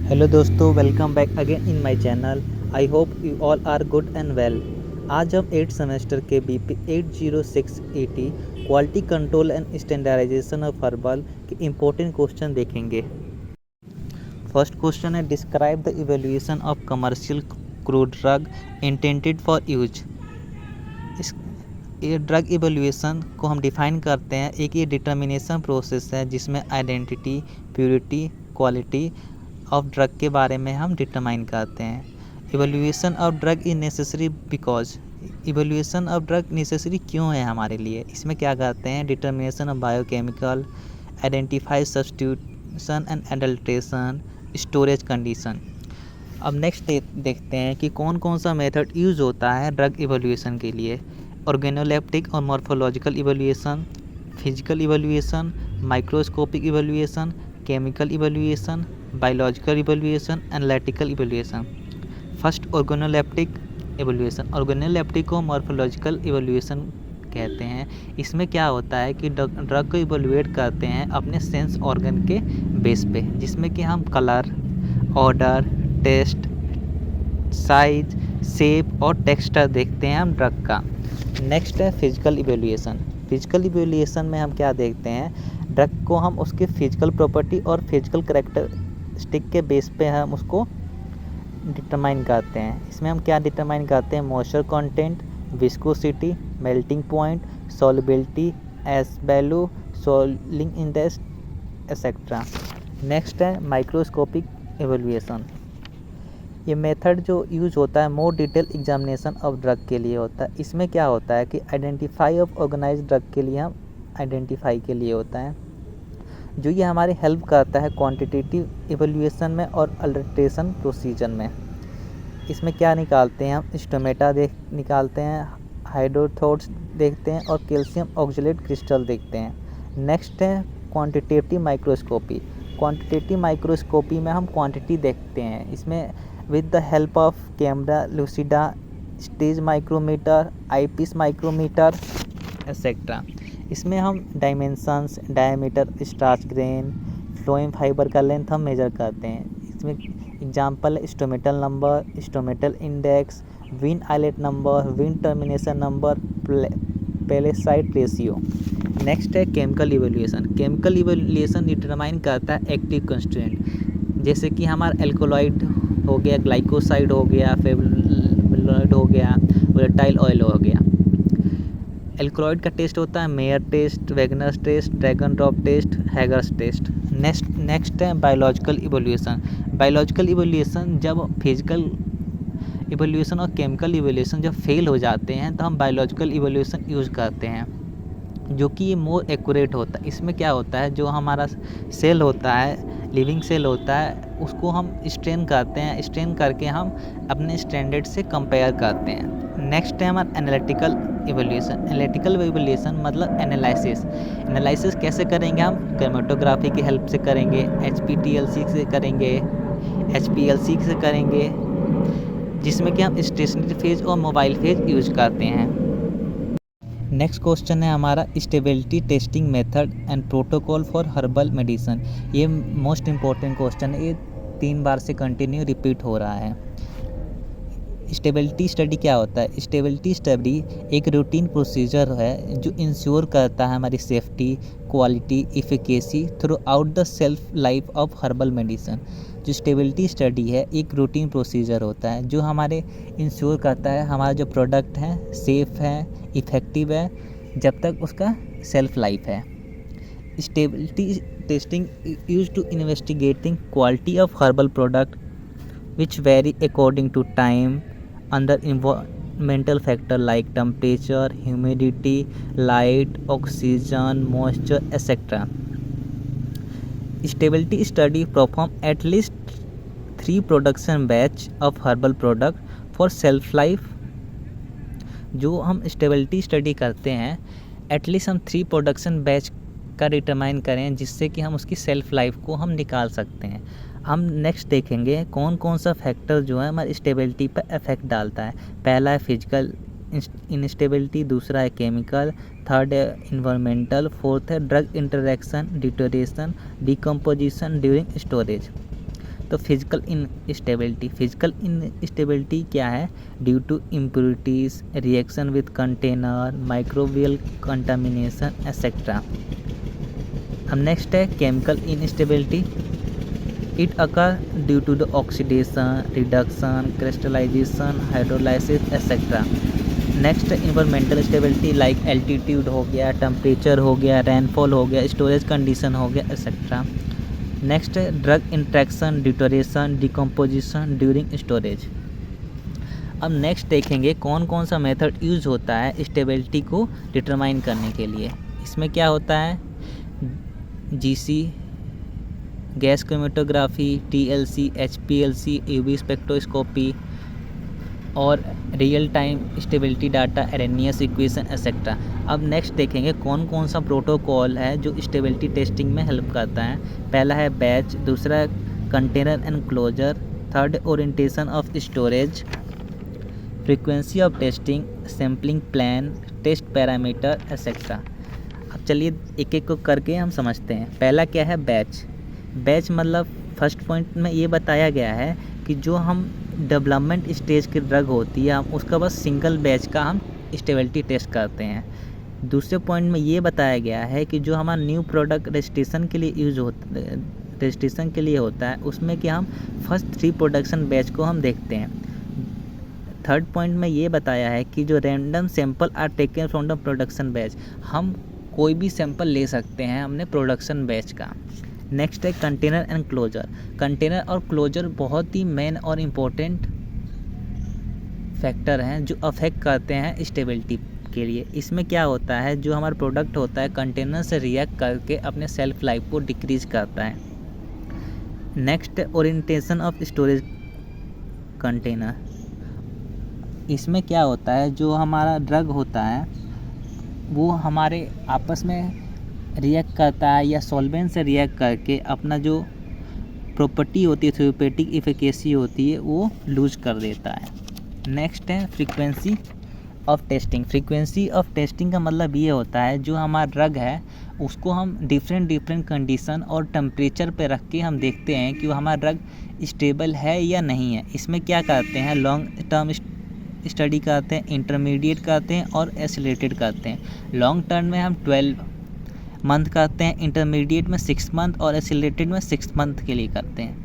Hello दोस्तों, welcome back again in my channel. I hope you all are good and well. आज हम 8 semester के BP 80680 quality control and standardisation of herbal के important question देखेंगे। First question है, describe the evaluation of commercial crude drug intended for use. इस ये drug evaluation को हम डिफाइन करते हैं। एक ये डिटर्मिनेशन प्रोसेस है जिसमें identity, purity, quality of drug के बारे में हम डिटरमाइन करते हैं। Evaluation of drug is necessary because, evaluation of drug necessary क्यों है हमारे लिए, इसमें क्या करते हैं, determination of biochemical, identify substitution and adulteration, storage condition. अब नेक्स्ट देखते हैं कि कौन कौन सा मेथड यूज़ होता है ड्रग इवेल्युएशन के लिए। ऑर्गेनोलेप्टिक और morphological evaluation, physical evaluation, microscopic evaluation, chemical evaluation, biological evaluation, analytical evaluation. First, organoleptic evaluation. Organoleptic को मॉर्फोलॉजिकल इवेल्युएशन कहते हैं। इसमें क्या होता है कि ड्रग को इवेल्युएट करते हैं अपने सेंस ऑर्गन के बेस पे, जिसमें कि हम colour, order, test, size, shape और टेक्सचर देखते हैं हम ड्रग का। नेक्स्ट है फिजिकल इवेल्युएशन। फिजिकल इवेल्युएशन में हम क्या देखते हैं, ड्रग को हम उसके फिजिकल प्रॉपर्टी और फिजिकल कैरेक्टरिस्टिक के बेस पे हम उसको डिटरमाइन करते हैं। इसमें हम क्या डिटरमाइन करते हैं, moisture content, viscosity, melting point, solubility, S value, soling index etcetera. Next है माइक्रोस्कोपिक इवेल्युएशन। ये मेथड जो यूज़ होता है more detail examination of drug के लिए होता है। इसमें क्या होता है कि आइडेंटिफाई ऑफ ऑर्गेनाइज्ड ड्रग के लिए हम आइडेंटिफाई के लिए होता है, जो ये हमारी हेल्प करता है क्वांटिटेटिव इवेल्युएशन में और अल्ट्रेशन प्रोसीजर में। इसमें क्या निकालते हैं हम, स्टोमेटा निकालते हैं, हाइड्रोथोड्स देखते हैं और कैल्शियम ऑक्जेलेट क्रिस्टल देखते हैं। नेक्स्ट है क्वांटिटेटिव माइक्रोस्कोपी। क्वांटिटेटिव माइक्रोस्कोपी में हम क्वांटिटी देखते हैं। इसमें with the help of camera, lucida, stage micrometer, eyepiece micrometer etcetera. इसमें हम dimensions, diameter, starch grain, phloem fibre का लेंथ हम मेजर करते हैं। इसमें एग्जांपल है stomatal number, stomatal index, vein islet number, vein termination number, palisade ratio. Next है chemical evaluation. Chemical evaluation determine करता है एक्टिव कंस्टिट्यूएंट, जैसे कि हमारा एल्कोलॉइड हो गया, ग्लाइकोसाइड हो गया, फेवलॉइड हो गया, वोलेटाइल ऑयल हो गया। एल्कोलॉइड का टेस्ट होता है Mayer test, Wagner's test, Dragendorff test, Hager's test. Next है बायोलॉजिकल इवेल्युएशन। बायोलॉजिकल इवेल्युएशन जब फिजिकल इवेल्युएशन और केमिकल इवेल्युएशन जब फेल हो जाते हैं तो हम बायोलॉजिकल इवेल्युएशन यूज़ करते हैं, जो कि ये मोर एक्यूरेट होता है। इसमें क्या होता है, जो हमारा सेल होता है, लिविंग सेल होता है, उसको हम स्ट्रेन करते हैं, स्ट्रेन करके हम अपने स्टैंडर्ड से कंपेयर करते हैं। नेक्स्ट है हमारा एनालिटिकल इवेल्युएशन। एनालिटिकल इवेल्युएशन मतलब एनालिसिस। एनालिसिस कैसे करेंगे हम, क्रोमेटोग्राफी की हेल्प से करेंगे, HPLC से करेंगे, HPLC से करेंगे, जिसमें कि हम स्टेशनरी फेज और मोबाइल फेज यूज करते हैं। नेक्स्ट क्वेश्चन है हमारा stability testing method and protocol for herbal medicine. ये मोस्ट इम्पॉर्टेंट क्वेश्चन है, ये 3 बार से कंटिन्यू रिपीट हो रहा है। स्टेबिलिटी स्टडी क्या होता है, स्टेबिलिटी स्टडी एक रूटीन प्रोसीजर है जो इंश्योर करता है हमारी safety, quality, efficacy through out the self life of herbal medicine. जो स्टेबिलिटी स्टडी है एक रूटीन प्रोसीजर होता है जो हमारे इंश्योर करता है हमारा जो प्रोडक्ट है सेफ़ है, इफ़ेक्टिव है, जब तक उसका सेल्फ लाइफ है। Stability testing use to investigating quality of herbal product which vary according to time under environmental factor like temperature, humidity, light, oxygen, moisture, etc. Stability study perform at least 3 production batch of herbal product for shelf life। जो हम stability study करते हैं at least हम 3 production batch का determine करें, जिससे कि हम उसकी सेल्फ लाइफ को हम निकाल सकते हैं। हम नेक्स्ट देखेंगे कौन कौन सा फैक्टर जो है हमारी स्टेबिलिटी पर इफेक्ट डालता है। पहला है फिजिकल इंस्टेबिलिटी, दूसरा है केमिकल, थर्ड है इन्वायरमेंटल, फोर्थ है drug interaction, deterioration, decomposition during storage. तो फिजिकल इनस्टेबिलिटी क्या है? Due to impurities, reaction with container, microbial contamination etcetera. अब नेक्स्ट है chemical instability. It occur due to the oxidation, reduction, crystallisation, hydrolysis etcetera. Next environmental stability like altitude हो गया, temperature हो गया, rainfall हो गया, स्टोरेज कंडीशन हो गया etcetera. Next drug interaction, deterioration, decomposition during storage. अब नेक्स्ट देखेंगे कौन कौन सा मेथड यूज होता है स्टेबिलिटी को डिटरमाइन करने के लिए। इसमें क्या होता है? GC, gas chromatography, TLC, HPLC, UV spectroscopy और real time stability data, Arrhenius equation etcetera. अब नेक्स्ट देखेंगे कौन कौन सा प्रोटोकॉल है जो स्टेबिलिटी टेस्टिंग में हेल्प करता है। पहला है बैच, दूसरा container and closure, third orientation of storage, frequency of testing, sampling plan, test parameter etcetera. अब चलिए एक एक को करके हम समझते हैं। पहला क्या है? बैच मतलब फर्स्ट पॉइंट में ये बताया गया है कि जो हम डेवलपमेंट स्टेज की ड्रग होती है हम उसका बस सिंगल बैच का हम स्टेबिलिटी टेस्ट करते हैं। दूसरे पॉइंट में ये बताया गया है कि जो हमारा न्यू प्रोडक्ट रजिस्ट्रेशन के लिए होता है उसमें कि हम फर्स्ट 3 प्रोडक्शन बैच को हम देखते हैं। थर्ड पॉइंट में ये बताया है कि जो random sample are taken from the production batch, हम कोई भी सैंपल ले सकते हैं हमने प्रोडक्शन बैच का। नेक्स्ट है कंटेनर एंड क्लोजर। कंटेनर और क्लोजर बहुत ही मेन और इम्पोर्टेंट फैक्टर हैं जो अफेक्ट करते हैं स्टेबिलिटी के लिए। इसमें क्या होता है? जो हमारा प्रोडक्ट होता है कंटेनर से रिएक्ट करके अपने सेल्फ लाइफ को डिक्रीज करता है। Next orientation of storage container. इसमें क्या होता है? जो हमारा ड्रग होता है वो हमारे आपस में रिएक्ट करता है या सॉल्वेंट से रिएक्ट करके अपना जो प्रॉपर्टी होती है, थेरेप्यूटिक इफिकेसी होती है, वो लूज कर देता है। नेक्स्ट है frequency of testing. Frequency of testing का मतलब ये होता है जो हमारा ड्रग है उसको हम डिफरेंट कंडीशन और टेम्परेचर पे रख के हम देखते हैं कि वो हमारा ड्रग स्टेबल है या नहीं है। इसमें क्या करते हैं? लॉन्ग टर्म स्टडी करते हैं, इंटरमीडिएट करते हैं और एक्सेलरेटेड करते हैं। लॉन्ग टर्म में हम 12 मंथ करते हैं, इंटरमीडिएट में 6 मंथ और एक्सेलरेटेड में 6 मंथ के लिए करते हैं।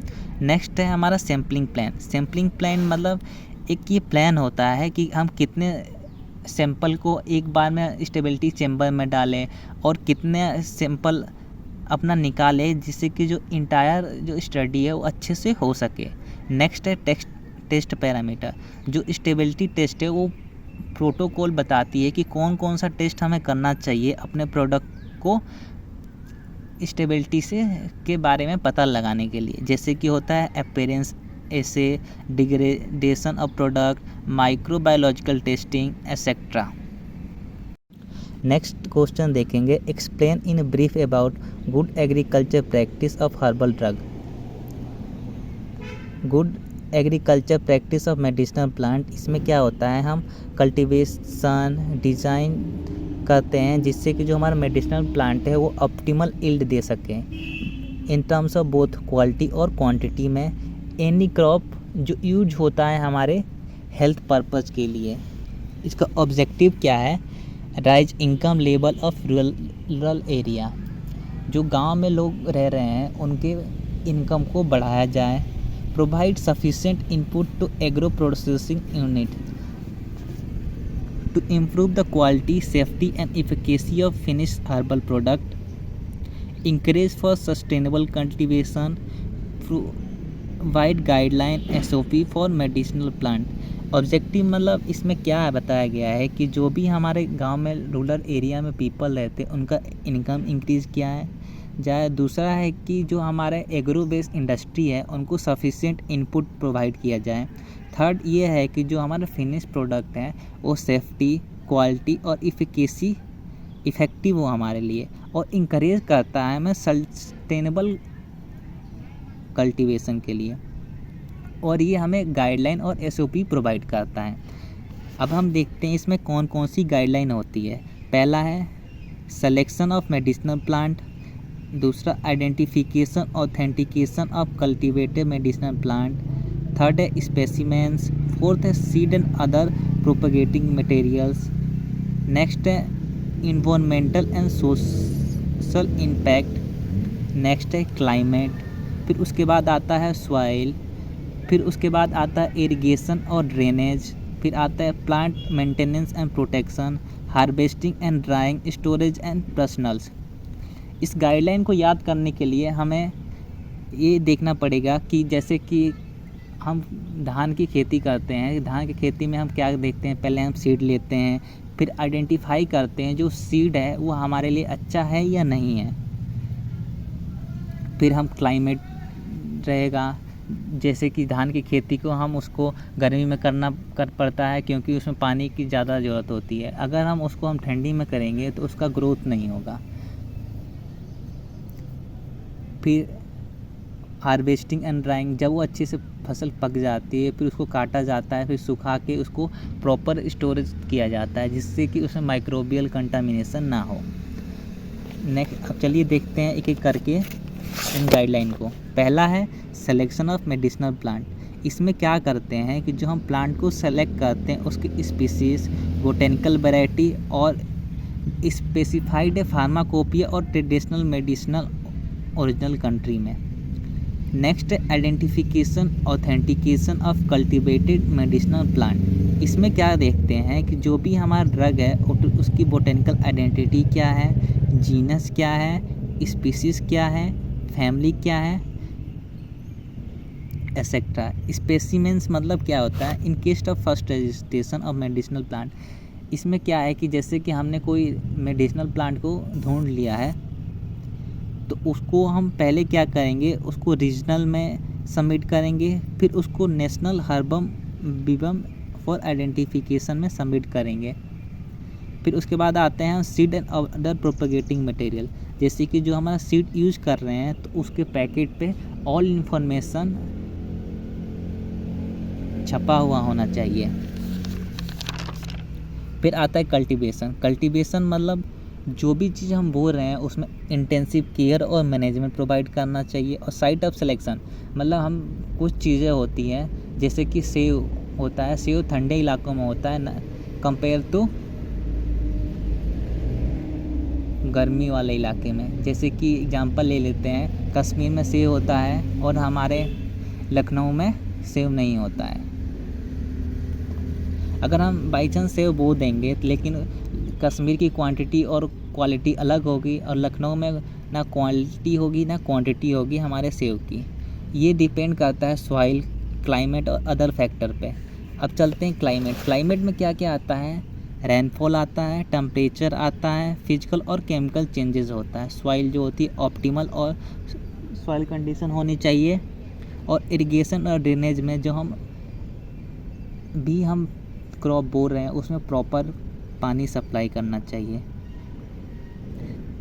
नेक्स्ट है हमारा सैम्पलिंग प्लान। सैम्पलिंग प्लान मतलब एक ये प्लान होता है कि हम कितने सैंपल को एक बार में स्टेबिलिटी चेम्बर में डालें और कितने सैंपल अपना निकालें जिससे कि जो इंटायर जो स्टडी है वो अच्छे से हो सके। नेक्स्ट है टेस्ट पैरामीटर। जो स्टेबिलिटी टेस्ट है वो प्रोटोकॉल बताती है कि कौन कौन सा टेस्ट हमें करना चाहिए अपने प्रोडक्ट को स्टेबिलिटी से के बारे में पता लगाने के लिए। जैसे कि होता है appearance assay, degradation of product, microbiological testing etcetera. Next question देखेंगे, explain in brief about good agriculture practice of herbal drug. Good agriculture practice of medicinal plant. इसमें क्या होता है? हम कल्टीवेशन डिज़ाइन करते हैं जिससे कि जो हमारा मेडिसिनल प्लांट है वो ऑप्टिमल यील्ड दे सके in terms of both quality और क्वांटिटी में। एनी क्रॉप जो यूज होता है हमारे हेल्थ पर्पस के लिए। इसका ऑब्जेक्टिव क्या है? Rise income level of rural area. जो गांव में लोग रह रहे हैं उनके इनकम को बढ़ाया जाए। Provide sufficient input to agro processing unit to improve the quality, safety and efficacy of finished herbal product, encourage for sustainable cultivation, provide guideline SOP for medicinal plant। Objective मतलब इसमें क्या है बताया गया है कि जो भी हमारे गांव में रूरल एरिया में पीपल रहते हैं उनका इनकम इंक्रीज़ किया है जाए। दूसरा है कि जो हमारे एग्रो बेस्ड इंडस्ट्री है उनको सफिशिएंट इनपुट प्रोवाइड किया जाए। थर्ड ये है कि जो हमारा फिनिश प्रोडक्ट है वो सेफ्टी, क्वालिटी और इफ़ेक्टिव हो हमारे लिए, और इंकरेज करता है हमें सस्टेनेबल कल्टीवेशन के लिए, और ये हमें गाइडलाइन और SOP प्रोवाइड करता है। अब हम देखते हैं इसमें कौन कौन सी गाइडलाइन होती है। पहला है सिलेक्शन ऑफ मेडिसिनल प्लांट, दूसरा identification authentication of cultivated medicinal plant. Third है स्पेसिमेंस। फोर्थ है seed and other propagating materials. Next है environmental and social impact. Next है क्लाइमेट। फिर उसके बाद आता है सॉइल। फिर उसके बाद आता है इरिगेशन और ड्रेनेज। फिर आता है plant maintenance and protection, harvesting and drying, storage and personnels. इस गाइडलाइन को याद करने के लिए हमें ये देखना पड़ेगा कि जैसे कि हम धान की खेती करते हैं, धान की खेती में हम क्या देखते हैं, पहले हम सीड लेते हैं, फिर आइडेंटिफाई करते हैं जो सीड है वो हमारे लिए अच्छा है या नहीं है। फिर हम क्लाइमेट रहेगा, जैसे कि धान की खेती को हम उसको गर्मी में कर पड़ता है क्योंकि उसमें पानी की ज़्यादा ज़रूरत होती है। अगर हम ठंडी में करेंगे तो उसका ग्रोथ नहीं होगा। फिर हार्वेस्टिंग एंड ड्राइंग, जब वो अच्छे से फसल पक जाती है फिर उसको काटा जाता है, फिर सुखा के उसको प्रॉपर स्टोरेज किया जाता है जिससे कि उसमें माइक्रोबियल कंटामिनेशन ना हो। नेक्स्ट अब चलिए देखते हैं एक एक करके इन गाइडलाइन को। पहला है सिलेक्शन ऑफ मेडिसिनल प्लांट। इसमें क्या करते हैं कि जो हम प्लांट को सेलेक्ट करते हैं उसकी स्पीसीज, बोटेनिकल वैरायटी और स्पेसिफाइड फार्माकोपिया और ट्रेडिशनल मेडिसिनल ओरिजिनल कंट्री में। Next identification authentication of cultivated medicinal plant. इसमें क्या देखते हैं कि जो भी हमारा ड्रग है उसकी बोटेनिकल आइडेंटिटी क्या है, जीनस क्या है, स्पीसीज क्या है, फैमिली क्या है, एक्सेट्रा। स्पेसिमेंस मतलब क्या होता है, in case of first registration of medicinal plant. इसमें क्या है कि जैसे कि हमने कोई मेडिसिनल प्लांट को ढूंढ लिया है तो उसको हम पहले क्या करेंगे, उसको रीजनल में सबमिट करेंगे, फिर उसको नेशनल हर्बम बिबम फॉर आइडेंटिफिकेशन में सबमिट करेंगे। फिर उसके बाद आते हैं seed and other propagating material. जैसे कि जो हमारा सीड यूज कर रहे हैं तो उसके पैकेट पे ऑल इन्फॉर्मेशन छपा हुआ होना चाहिए। फिर आता है कल्टीवेशन। कल्टीवेशन मतलब जो भी चीज़ हम बोल रहे हैं उसमें इंटेंसिव केयर और मैनेजमेंट प्रोवाइड करना चाहिए। और साइट ऑफ सिलेक्शन मतलब हम कुछ चीज़ें होती हैं जैसे कि सेब होता है, सेब ठंडे इलाकों में होता है कंपेयर टू गर्मी वाले इलाके में। जैसे कि एग्जांपल ले लेते हैं, कश्मीर में सेब होता है और हमारे लखनऊ में सेब नहीं होता है। अगर हम बाई चांस सेब बो देंगे लेकिन कश्मीर की क्वांटिटी और क्वालिटी अलग होगी और लखनऊ में ना क्वालिटी होगी ना क्वांटिटी होगी हमारे सेब की। ये डिपेंड करता है सॉइल, क्लाइमेट और अदर फैक्टर पे। अब चलते हैं क्लाइमेट। क्लाइमेट में क्या क्या आता है, रेनफॉल आता है, टेम्परेचर आता है, फिजिकल और केमिकल चेंजेस होता है। सॉइल जो होती है ऑप्टिमल और सॉइल कंडीशन होनी चाहिए। और इरिगेशन और ड्रेनेज में जो हम क्रॉप बो रहे हैं उसमें प्रॉपर पानी सप्लाई करना चाहिए।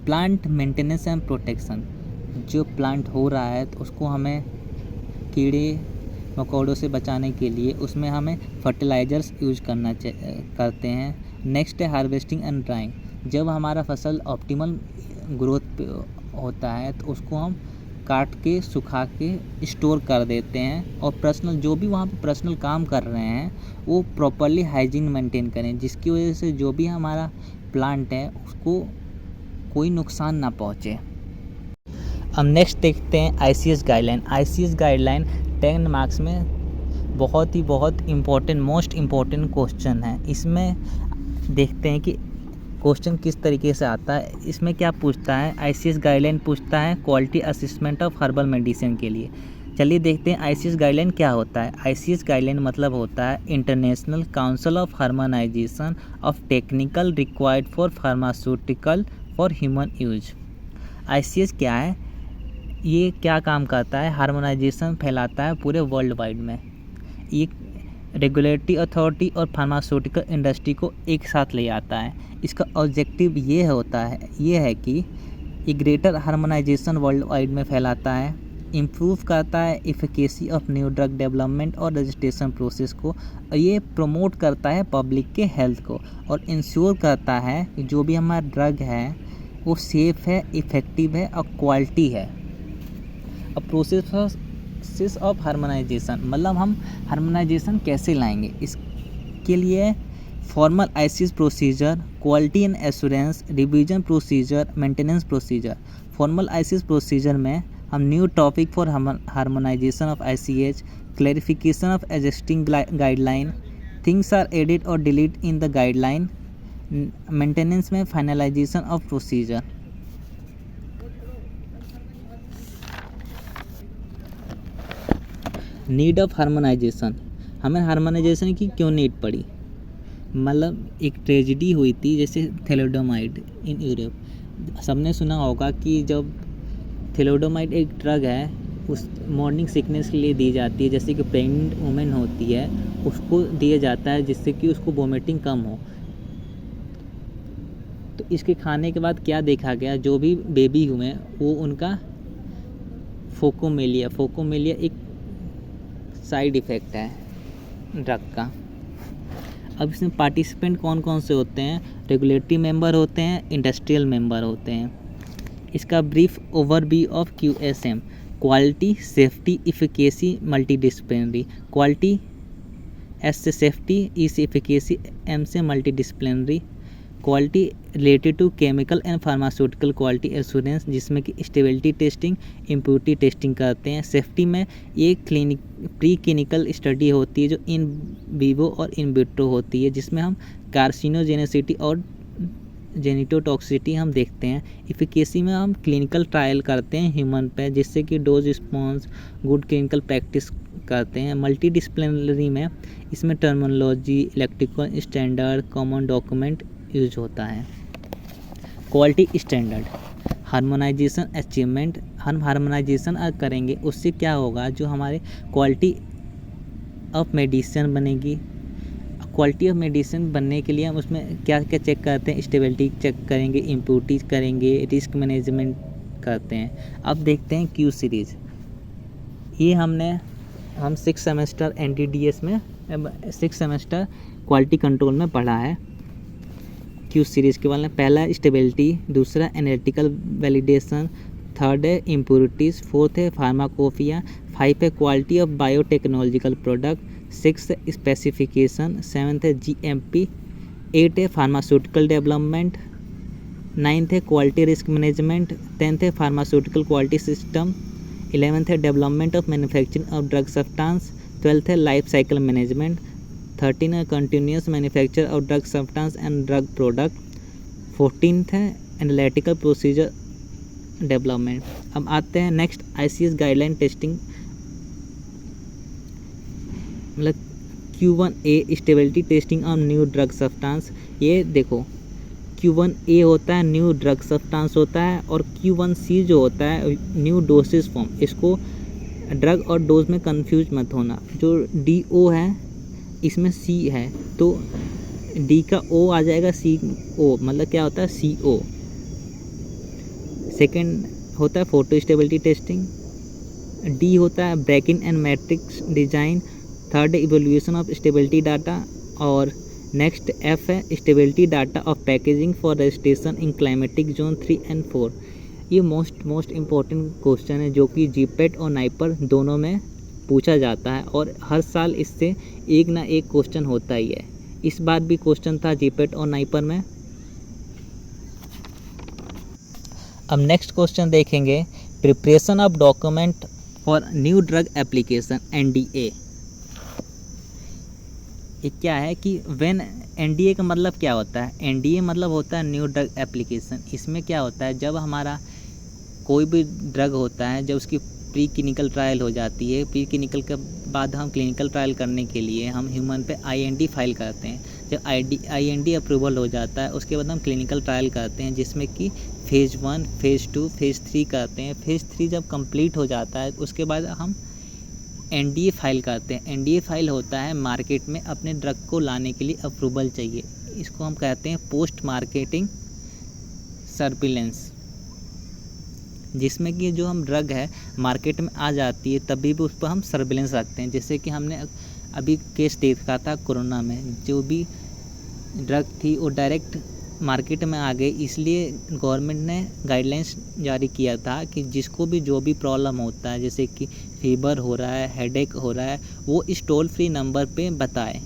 प्लांट मेंटेनेंस एंड प्रोटेक्शन, जो प्लांट हो रहा है तो उसको हमें कीड़े मकोड़ों से बचाने के लिए उसमें हमें फर्टिलाइज़र्स यूज करते हैं। नेक्स्ट है हार्वेस्टिंग एंड ड्राइंग। जब हमारा फसल ऑप्टिमल ग्रोथ पे होता है तो उसको हम काट के सुखा के स्टोर कर देते हैं। और पर्सनल जो भी वहाँ पे पर्सनल काम कर रहे हैं वो प्रॉपरली हाइजीन मेंटेन करें जिसकी वजह से जो भी हमारा प्लांट है उसको कोई नुकसान ना पहुँचे। अब नेक्स्ट देखते हैं ICS guideline. ICS guideline 10 marks में बहुत इम्पोर्टेंट मोस्ट इम्पोर्टेंट क्वेश्चन है। इसमें देखते हैं कि क्वेश्चन किस तरीके से आता है। इसमें क्या पूछता है, ICS गाइडलाइन पूछता है quality assessment of herbal medicine के लिए। चलिए देखते हैं ICS गाइडलाइन क्या होता है। ICS गाइडलाइन मतलब होता है international council of harmonisation of technical required for pharmaceutical for human use. ICS क्या है, ये क्या काम करता है, हार्मोनाइजेशन फैलाता है पूरे वर्ल्ड वाइड में। ये रेगुलेटरी अथॉरिटी और फार्मास्यूटिकल इंडस्ट्री को एक साथ ले आता है। इसका ऑब्जेक्टिव ये है कि ये ग्रेटर हार्मोनाइजेशन वर्ल्ड वाइड में फैलाता है, इम्प्रूव करता है efficacy of new drug development और रजिस्ट्रेशन प्रोसेस को, और ये प्रमोट करता है पब्लिक के हेल्थ को, और इंश्योर करता है कि जो भी हमारा ड्रग है वो सेफ़ है, इफ़ेक्टिव है और क्वालिटी है। अब प्रोसेस ऑफ हार्मोनाइजेशन, मतलब हम हार्मोनाइजेशन कैसे लाएंगे, इसके लिए formal ICS procedure, quality and assurance, revision procedure, maintenance procedure. Formal ICS procedure में हम new topic for harmonisation of ICH, clarification of existing guideline, things are added और delete in the guideline. Maintenance में finalisation of procedure. Need of harmonisation, हमें harmonisation की क्यों need पड़ी, मतलब एक ट्रेजिडी हुई थी जैसे थैलेडोमाइड इन यूरोप। सबने सुना होगा कि जब थैलेडोमाइड एक ड्रग है, उस मॉर्निंग सिकनेस के लिए दी जाती है, जैसे कि प्रेग्नेंट वुमेन होती है उसको दिया जाता है जिससे कि उसको वोमिटिंग कम हो। तो इसके खाने के बाद क्या देखा गया, जो भी बेबी हुए वो उनका फोकोमेलिया एक साइड इफ़ेक्ट है ड्रग का। अब इसमें पार्टिसिपेंट कौन कौन से होते हैं, रेगुलेटरी मेंबर होते हैं, इंडस्ट्रियल मेंबर होते हैं। इसका brief overview of QSM, quality, safety, efficacy, multidisciplinary. Quality S से सेफ्टी, ई से इफिकेसी, एम से multidisciplinary. Quality related to chemical and pharmaceutical quality assurance, जिसमें कि स्टेबिलिटी टेस्टिंग, इम्प्योरिटी टेस्टिंग करते हैं। सेफ्टी में ये प्री क्लिनिकल स्टडी होती है जो इन विवो और इन विट्रो होती है, जिसमें हम कार्सिनोजेनेसिटी और जेनिटोटॉक्सिसिटी हम देखते हैं। इफिकेसी में हम क्लिनिकल ट्रायल करते हैं ह्यूमन पे, जिससे कि dose response, good clinical practice करते हैं। मल्टीडिसिप्लिनरी में इसमें terminology, electrical standard, common document use होता है। क्वालिटी स्टैंडर्ड, हार्मोनाइजेशन अचीवमेंट, हम हार्मोनाइजेशन करेंगे उससे क्या होगा, जो हमारे क्वालिटी ऑफ मेडिसिन बनेगी। क्वालिटी ऑफ मेडिसिन बनने के लिए हम उसमें क्या क्या चेक करते हैं, स्टेबिलिटी चेक करेंगे, इम्प्योरिटी करेंगे, रिस्क मैनेजमेंट करते हैं। अब देखते हैं क्यू सीरीज़। ये हम 6 सेमेस्टर NTDS में 6 सेमेस्टर क्वालिटी कंट्रोल में पढ़ा है। क्यू सीरीज़ के बारे में पहला स्टेबिलिटी, दूसरा एनालिटिकल वैलिडेशन, थर्ड है इम्प्योरिटीज़, फोर्थ है फार्माकोपिया, 5 है क्वालिटी ऑफ बायोटेक्नोलॉजिकल प्रोडक्ट, 6 है स्पेसिफिकेशन, 7th है GMP, 8 है फार्मास्यूटिकल डेवलपमेंट, 9th है क्वालिटी रिस्क मैनेजमेंट, 10th है फार्मास्यूटिकल क्वालिटी सिस्टम, 11th है development of manufacturing of drug substance, 12th है लाइफ साइकिल मैनेजमेंट, 13 है continuous manufacture of drug substance and drug product, 14th है analytical procedure development. अब आते हैं next ICS guideline testing, मतलब Q1A stability testing on new drug substance. ये देखो Q1A होता है न्यू ड्रग सब्सटेंस होता है, और Q1C जो होता है न्यू डोसेज फॉर्म। इसको ड्रग और डोज में कंफ्यूज मत होना। जो DO है इसमें C है, तो D का O आ जाएगा, CO मतलब क्या होता है CO। सेकेंड होता है फोटो स्टेबिलिटी टेस्टिंग, D होता है bracketing and matrix design, third evolution of stability data, और नेक्स्ट F है stability data of packaging for registration in climatic zone 3 and 4। ये मोस्ट इम्पॉर्टेंट क्वेश्चन है जो कि जीपेट और नाइपर दोनों में पूछा जाता है, और हर साल इससे एक ना एक क्वेश्चन होता ही है। इस बार भी क्वेश्चन था जीपेट और नाइपर में। अब नेक्स्ट क्वेश्चन देखेंगे, preparation of document for new drug application NDA। ये क्या है कि व्हेन NDA का मतलब क्या होता है, NDA मतलब होता है न्यू ड्रग एप्लीकेशन। इसमें क्या होता है, जब हमारा कोई भी ड्रग होता है, जब उसकी प्री क्लिनिकल ट्रायल हो जाती है, प्री क्लिनिकल के बाद हम क्लिनिकल ट्रायल करने के लिए हम ह्यूमन पे IND फाइल करते हैं। जब IND अप्रूवल हो जाता है उसके बाद हम क्लिनिकल ट्रायल करते हैं, जिसमें कि फेज़ 1, फेज़ 2, फेज़ 3 करते हैं। फेज़ 3 जब कंप्लीट हो जाता है उसके बाद हम NDA फाइल करते हैं। NDA फाइल होता है मार्केट में अपने ड्रग को लाने के लिए अप्रूवल चाहिए। इसको हम कहते हैं पोस्ट मार्केटिंग सर्विलेंस, जिसमें कि जो हम ड्रग है मार्केट में आ जाती है तभी भी उस पर हम सर्विलेंस रखते हैं। जैसे कि हमने अभी केस देखा था कोरोना में, जो भी ड्रग थी वो डायरेक्ट मार्केट में आ गए, इसलिए गवर्नमेंट ने गाइडलाइंस जारी किया था कि जिसको भी जो भी प्रॉब्लम होता है, जैसे कि फीवर हो रहा है, हेडेक हो रहा है, वो इस टोल फ्री नंबर पे बताए।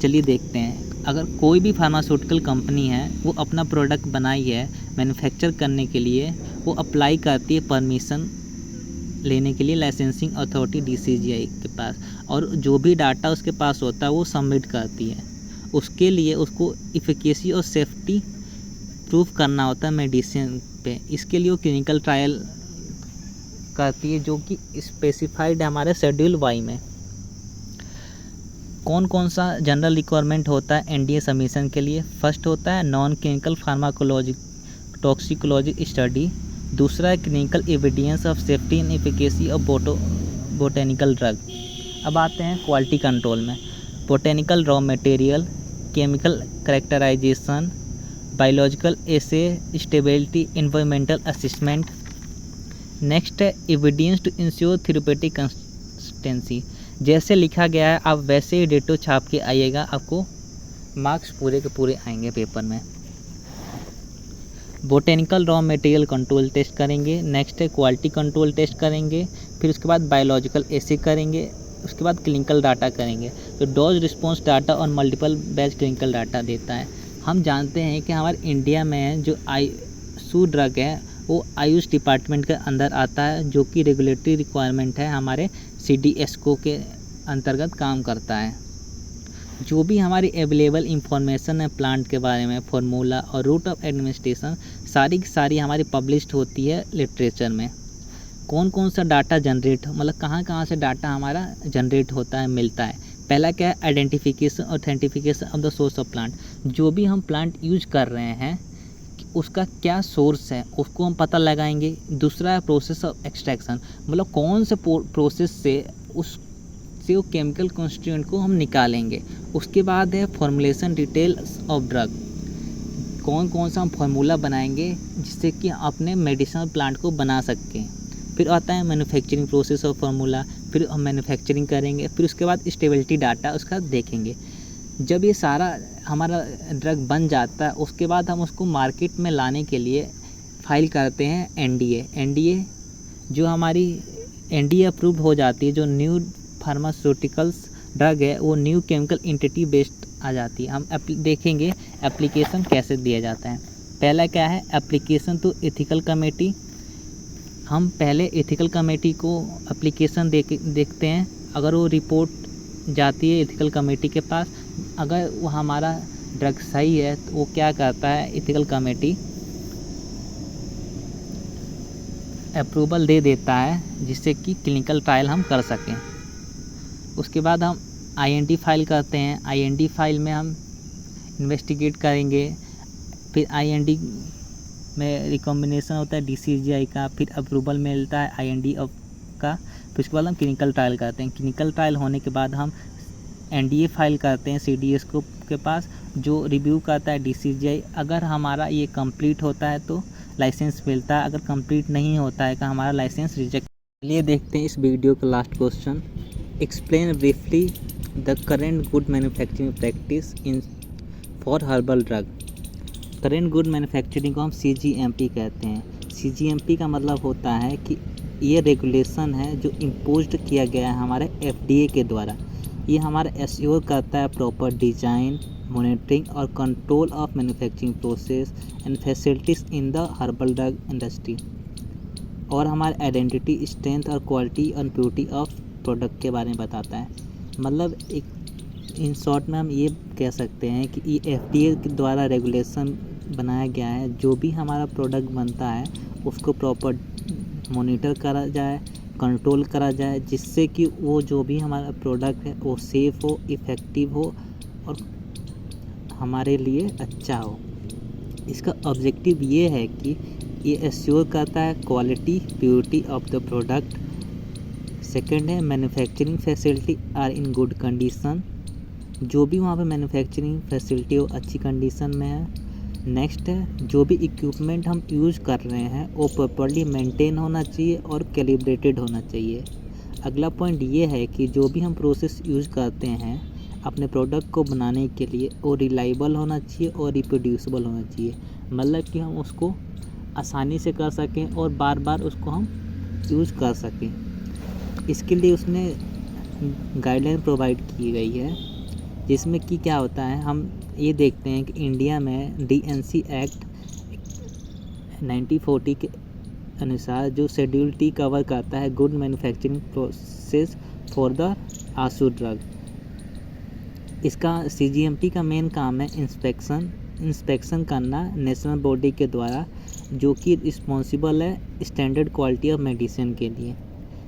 चलिए देखते हैं। अगर कोई भी फार्मास्यूटिकल कंपनी है, वो अपना प्रोडक्ट बनाई है मैन्युफैक्चर करने के लिए, वो अप्लाई करती है परमिशन लेने के लिए लाइसेंसिंग अथॉरिटी DCGI के पास, और जो भी डाटा उसके पास होता है वो सबमिट करती है। उसके लिए उसको इफिकेसी और सेफ्टी प्रूफ करना होता है मेडिसिन पे। इसके लिए वो क्लिनिकल ट्रायल करती है, जो कि स्पेसिफाइड है हमारे शेड्यूल वाई में। कौन कौन सा जनरल रिक्वायरमेंट होता है NDA सबमिशन के लिए? फर्स्ट होता है non clinical pharmacology toxicology study. दूसरा है clinical evidence of safety and efficacy of botanical drug. अब आते हैं क्वालिटी कंट्रोल में। Botanical raw material, chemical characterisation, biological assay, stability, environmental assessment. Next है evidence to ensure therapeutic consistency. जैसे लिखा गया है आप वैसे ही डेटो छाप के आइएगा, आपको मार्क्स पूरे के पूरे आएंगे पेपर में। Botanical raw material control test करेंगे, नेक्स्ट है क्वालिटी कंट्रोल टेस्ट करेंगे, फिर उसके बाद बायोलॉजिकल एसे करेंगे, उसके बाद क्लिनिकल डाटा करेंगे। तो डोज रिस्पॉन्स डाटा और मल्टीपल बैच क्लिनिकल डाटा देता है। हम जानते हैं कि हमारे इंडिया में जो आयुष ड्रग है वो आयुष डिपार्टमेंट के अंदर आता है, जो कि रेगुलेटरी रिक्वायरमेंट है, हमारे CDSCO के अंतर्गत काम करता है। जो भी हमारी अवेलेबल इंफॉर्मेशन है प्लांट के बारे में, फार्मूला और रूट ऑफ एडमिनिस्ट्रेशन, सारी की सारी हमारी पब्लिश्ड होती है लिटरेचर में। कौन कौन सा डाटा जनरेट, मतलब कहाँ कहाँ से डाटा हमारा जनरेट होता है, मिलता है। पहला क्या है? Identification authentification of the source of plant. जो भी हम प्लांट यूज कर रहे हैं उसका क्या सोर्स है उसको हम पता लगाएंगे। दूसरा है प्रोसेस ऑफ एक्सट्रैक्शन, मतलब कौन से प्रोसेस से उससे वो केमिकल कॉन्स्टिट्यूएंट को हम निकालेंगे। उसके बाद है फॉर्मुलेशन डिटेल्स ऑफ ड्रग, कौन कौन सा हम फार्मूला बनाएंगे जिससे कि अपने मेडिसिनल प्लांट को बना सकें। फिर आता है मैन्युफैक्चरिंग प्रोसेस ऑफ फार्मूला, फिर हम मैन्युफैक्चरिंग करेंगे, फिर उसके बाद स्टेबिलिटी डाटा उसका देखेंगे। जब ये सारा हमारा ड्रग बन जाता है, उसके बाद हम उसको मार्केट में लाने के लिए फाइल करते हैं NDA जो हमारी NDA अप्रूव्ड हो जाती है। जो न्यू फार्मास्यूटिकल्स ड्रग है वो न्यू केमिकल एंटिटी बेस्ड आ जाती है। हम देखेंगे एप्लीकेशन कैसे दिया जाता है। पहला क्या है? Application to ethical committee. हम पहले एथिकल कमेटी को एप्लीकेशन देखते हैं। अगर वो रिपोर्ट जाती है एथिकल कमेटी के पास, अगर वो हमारा ड्रग सही है तो वो क्या करता है, एथिकल कमेटी अप्रूवल दे देता है जिससे कि क्लिनिकल ट्रायल हम कर सकें। उसके बाद हम IND फाइल करते हैं। IND फाइल में हम इन्वेस्टिगेट करेंगे। फिर IND में रिकॉम्बिनेशन होता है DCGI का, फिर अप्रूवल मिलता है IND का। फिर उसके बाद हम क्लिनिकल ट्रायल करते हैं। क्लिनिकल ट्रायल होने के बाद हम NDA फाइल करते हैं CDSCO के पास, जो रिव्यू करता है DCGI। अगर हमारा ये कंप्लीट होता है तो लाइसेंस मिलता है, अगर कंप्लीट नहीं होता है तो हमारा लाइसेंस रिजेक्ट। चलिए देखते हैं इस वीडियो का last question. Explain briefly the current good manufacturing practice in for herbal drug. Current good manufacturing को हम CGMP कहते हैं। CGMP का मतलब होता है कि ये रेगुलेशन है जो इम्पोज्ड किया गया है हमारे FDA के द्वारा। ये हमारा एश्योर करता है प्रॉपर डिज़ाइन, मॉनिटरिंग और control of manufacturing process and facilities in the herbal drug industry, और हमारे आइडेंटिटी, स्ट्रेंथ और क्वालिटी और प्योरिटी ऑफ प्रोडक्ट के बारे में बताता है। मतलब एक इन शॉर्ट में हम ये कह सकते हैं कि ये FDA के द्वारा रेगुलेशन बनाया गया है। जो भी हमारा प्रोडक्ट बनता है उसको प्रॉपर मॉनिटर करा जाए, कंट्रोल करा जाए, जिससे कि वो जो भी हमारा प्रोडक्ट है वो सेफ़ हो, इफ़ेक्टिव हो और हमारे लिए अच्छा हो। इसका ऑब्जेक्टिव ये है कि ये एश्योर करता है quality, purity of the product. Second है manufacturing facility are in good condition, जो भी वहाँ पे मैन्युफैक्चरिंग फैसिलिटी हो अच्छी कंडीशन में है। नेक्स्ट है जो भी इक्विपमेंट हम यूज़ कर रहे हैं वो प्रॉपर्ली मेंटेन होना चाहिए और कैलिब्रेटेड होना चाहिए। अगला पॉइंट ये है कि जो भी हम प्रोसेस यूज़ करते हैं अपने प्रोडक्ट को बनाने के लिए वो रिलायबल होना चाहिए और रिप्रोड्यूसिबल होना चाहिए, मतलब कि हम उसको आसानी से कर सकें और बार बार उसको हम यूज़ कर सकें। इसके लिए उसने गाइडलाइन प्रोवाइड की गई है, जिसमें कि क्या होता है, हम ये देखते हैं कि इंडिया में DNC एक्ट 1940 के अनुसार जो शेड्यूल टी कवर करता है good manufacturing process for the Ashu drug. इसका CGMP का मेन काम है इंस्पेक्शन करना नेशनल बॉडी के द्वारा, जो कि रिस्पॉन्सिबल है स्टैंडर्ड क्वालिटी ऑफ मेडिसिन के लिए।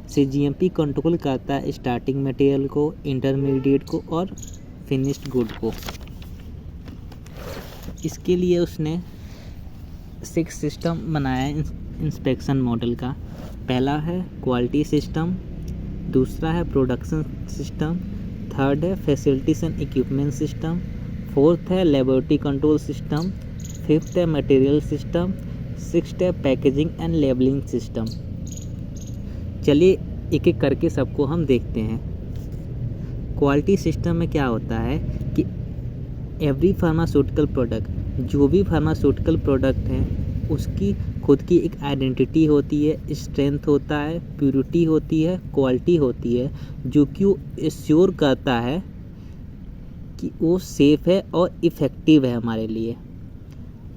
CGMP कंट्रोल करता है स्टार्टिंग मटेरियल को, इंटरमीडिएट को और फिनिश्ड गुड को। इसके लिए उसने 6 सिस्टम बनाया है इंस्पेक्शन मॉडल का। पहला है क्वालिटी सिस्टम, दूसरा है प्रोडक्शन सिस्टम, थर्ड है facilities and equipment system, fourth है लेबोरेटरी कंट्रोल सिस्टम, फिफ्थ है मटेरियल सिस्टम, सिक्स्थ है पैकेजिंग एंड लेबलिंग सिस्टम। चलिए एक एक करके सबको हम देखते हैं। क्वालिटी सिस्टम में क्या होता है कि एवरी फार्मास्यूटिकल प्रोडक्ट, जो भी फार्मास्यूटिकल प्रोडक्ट है उसकी खुद की एक आइडेंटिटी होती है, स्ट्रेंथ होता है, प्योरिटी होती है, क्वालिटी होती है, जो कि वो एश्योर करता है कि वो सेफ़ है और इफ़ेक्टिव है हमारे लिए।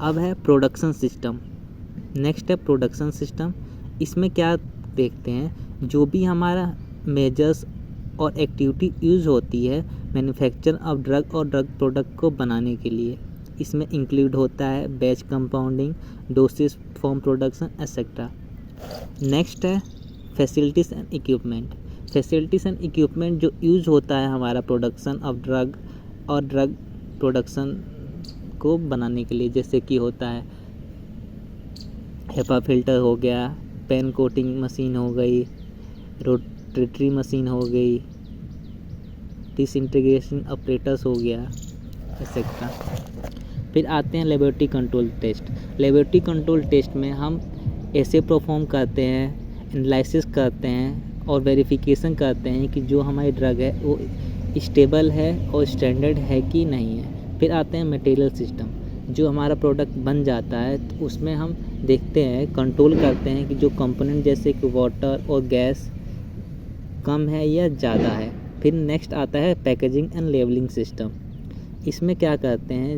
अब है प्रोडक्शन सिस्टम। नेक्स्ट है प्रोडक्शन सिस्टम। इसमें क्या देखते हैं, जो भी हमारा मेजर्स और एक्टिविटी यूज़ होती है मैन्युफैक्चर ऑफ ड्रग और ड्रग प्रोडक्ट को बनाने के लिए, इसमें इंक्लूड होता है batch compounding, dosage form production etcetera. Next है facilities and equipment. Facilities and equipment जो यूज़ होता है हमारा प्रोडक्शन ऑफ ड्रग और ड्रग प्रोडक्शन को बनाने के लिए, जैसे कि होता है हेपा फिल्टर हो गया, पेन कोटिंग मशीन हो गई, रोटरी मशीन हो गई, डिसइंटीग्रेशन ऑपरेटर्स हो गया एक्सेट्रा। फिर आते हैं laboratory control test. Laboratory control test में हम ऐसे परफॉर्म करते हैं, एनालिसिस करते हैं और वेरिफिकेशन करते हैं कि जो हमारी ड्रग है वो स्टेबल है और स्टैंडर्ड है कि नहीं है। फिर आते हैं मटेरियल सिस्टम। जो हमारा प्रोडक्ट बन जाता है तो उसमें हम देखते हैं, कंट्रोल करते हैं कि जो कंपोनेंट जैसे कि वाटर और गैस कम है या ज़्यादा है। फिर नेक्स्ट आता है पैकेजिंग एंड लेबलिंग सिस्टम। इसमें क्या करते हैं,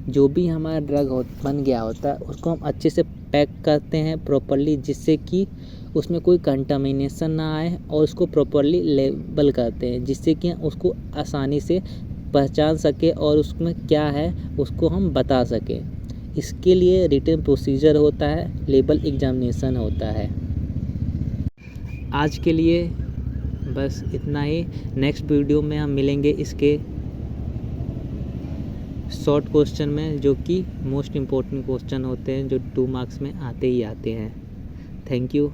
जो भी हमारा ड्रग बन गया होता है उसको हम अच्छे से पैक करते हैं प्रॉपर्ली, जिससे कि उसमें कोई कंटामिनेशन ना आए, और उसको प्रॉपर्ली लेबल करते हैं जिससे कि उसको आसानी से पहचान सके और उसमें क्या है उसको हम बता सकें। इसके लिए रिटन प्रोसीजर होता है, लेबल एग्जामिनेशन होता है। आज के लिए बस इतना ही। नेक्स्ट वीडियो में हम मिलेंगे इसके शॉर्ट क्वेश्चन में, जो कि मोस्ट इम्पोर्टेंट क्वेश्चन होते हैं, जो 2 मार्क्स में आते ही आते हैं। Thank you.